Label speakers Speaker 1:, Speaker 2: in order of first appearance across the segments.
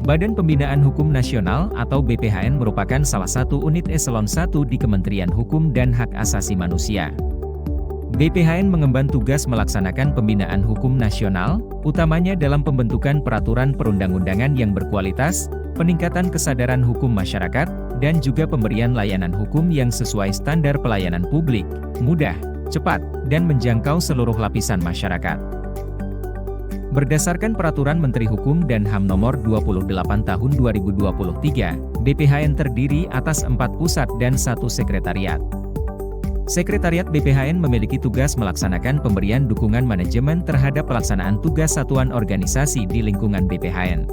Speaker 1: Badan Pembinaan Hukum Nasional atau BPHN merupakan salah satu unit eselon 1 di Kementerian Hukum dan Hak Asasi Manusia. BPHN mengemban tugas melaksanakan pembinaan hukum nasional, utamanya dalam pembentukan peraturan perundang-undangan yang berkualitas, peningkatan kesadaran hukum masyarakat, dan juga pemberian layanan hukum yang sesuai standar pelayanan publik, mudah, cepat, dan menjangkau seluruh lapisan masyarakat. Berdasarkan Peraturan Menteri Hukum dan HAM Nomor 28 Tahun 2023, BPHN terdiri atas 4 pusat dan 1 sekretariat. Sekretariat BPHN memiliki tugas melaksanakan pemberian dukungan manajemen terhadap pelaksanaan tugas satuan organisasi di lingkungan BPHN.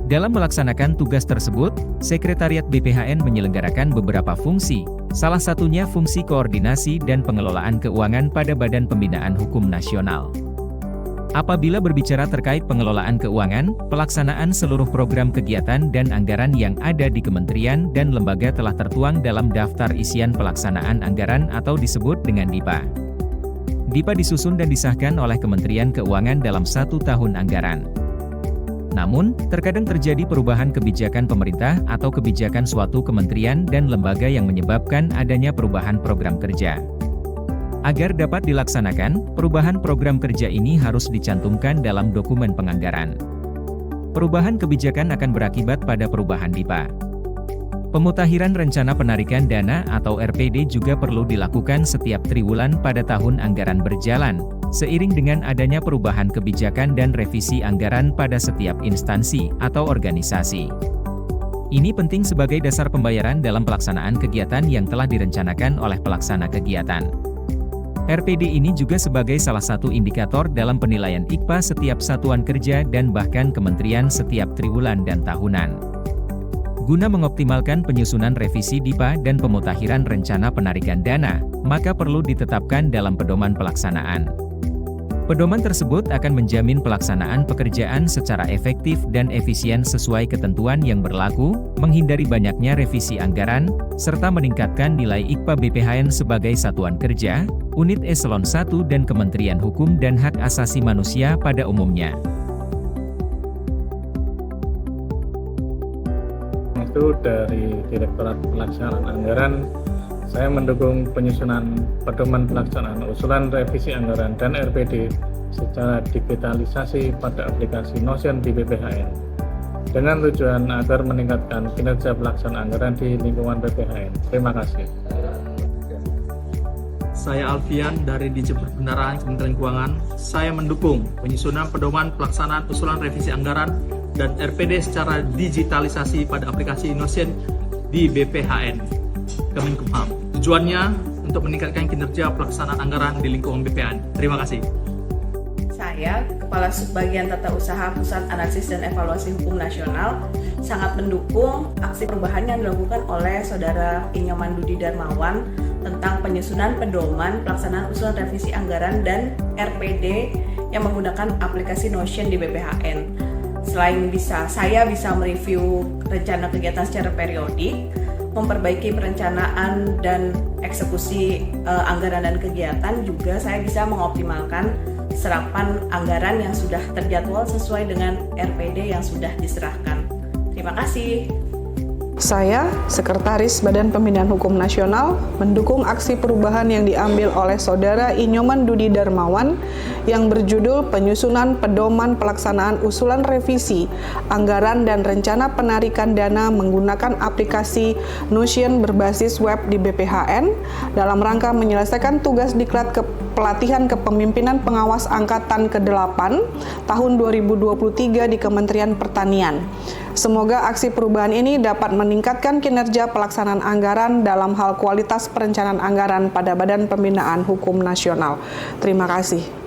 Speaker 1: Dalam melaksanakan tugas tersebut, Sekretariat BPHN menyelenggarakan beberapa fungsi, salah satunya fungsi koordinasi dan pengelolaan keuangan pada Badan Pembinaan Hukum Nasional. Apabila berbicara terkait pengelolaan keuangan, pelaksanaan seluruh program kegiatan dan anggaran yang ada di kementerian dan lembaga telah tertuang dalam daftar isian pelaksanaan anggaran atau disebut dengan DIPA. DIPA disusun dan disahkan oleh Kementerian Keuangan dalam 1 tahun anggaran. Namun, terkadang terjadi perubahan kebijakan pemerintah atau kebijakan suatu kementerian dan lembaga yang menyebabkan adanya perubahan program kerja. Agar dapat dilaksanakan, perubahan program kerja ini harus dicantumkan dalam dokumen penganggaran. Perubahan kebijakan akan berakibat pada perubahan DIPA. Pemutakhiran rencana penarikan dana atau RPD juga perlu dilakukan setiap triwulan pada tahun anggaran berjalan, seiring dengan adanya perubahan kebijakan dan revisi anggaran pada setiap instansi atau organisasi. Ini penting sebagai dasar pembayaran dalam pelaksanaan kegiatan yang telah direncanakan oleh pelaksana kegiatan. RPD ini juga sebagai salah satu indikator dalam penilaian IKPA setiap satuan kerja dan bahkan kementerian setiap triwulan dan tahunan. Guna mengoptimalkan penyusunan revisi DIPA dan pemutakhiran rencana penarikan dana, maka perlu ditetapkan dalam pedoman pelaksanaan. Pedoman tersebut akan menjamin pelaksanaan pekerjaan secara efektif dan efisien sesuai ketentuan yang berlaku, menghindari banyaknya revisi anggaran, serta meningkatkan nilai IKPA BPHN sebagai satuan kerja, unit eselon 1 dan Kementerian Hukum dan Hak Asasi Manusia pada umumnya.
Speaker 2: Itu dari Direktorat Pelaksanaan Anggaran, saya mendukung penyusunan pedoman pelaksanaan usulan revisi anggaran dan RPD secara digitalisasi pada aplikasi Notion di BPHN, dengan tujuan agar meningkatkan kinerja pelaksanaan anggaran di lingkungan BPHN. Terima kasih.
Speaker 3: Saya Alfian dari Dirjen Perbendaharaan Kementerian Keuangan. Saya mendukung penyusunan pedoman pelaksanaan usulan revisi anggaran dan RPD secara digitalisasi pada aplikasi Notion di BPHN Kemenkumham. Tujuannya untuk meningkatkan kinerja pelaksanaan anggaran di lingkungan BPHN. Terima kasih.
Speaker 4: Saya, Kepala Subbagian Tata Usaha Pusat Analisis dan Evaluasi Hukum Nasional, sangat mendukung aksi perubahan yang dilakukan oleh Saudara Inyoman Dudi Darmawan tentang penyusunan pedoman pelaksanaan usulan revisi anggaran dan RPD yang menggunakan aplikasi Notion di BPHN. Selain saya bisa mereview rencana kegiatan secara periodik, memperbaiki perencanaan dan eksekusi anggaran dan kegiatan, juga saya bisa mengoptimalkan serapan anggaran yang sudah terjadwal sesuai dengan RPD yang sudah diserahkan. Terima kasih.
Speaker 5: Saya, Sekretaris Badan Pembinaan Hukum Nasional, mendukung aksi perubahan yang diambil oleh Saudara Inyoman Dudi Darmawan yang berjudul Penyusunan Pedoman Pelaksanaan Usulan Revisi Anggaran dan Rencana Penarikan Dana menggunakan aplikasi Notion berbasis web di BPHN dalam rangka menyelesaikan tugas Diklat Pelatihan Kepemimpinan Pengawas Angkatan ke-8 tahun 2023 di Kementerian Pertanian. Semoga aksi perubahan ini dapat meningkatkan kinerja pelaksanaan anggaran dalam hal kualitas perencanaan anggaran pada Badan Pembinaan Hukum Nasional. Terima kasih.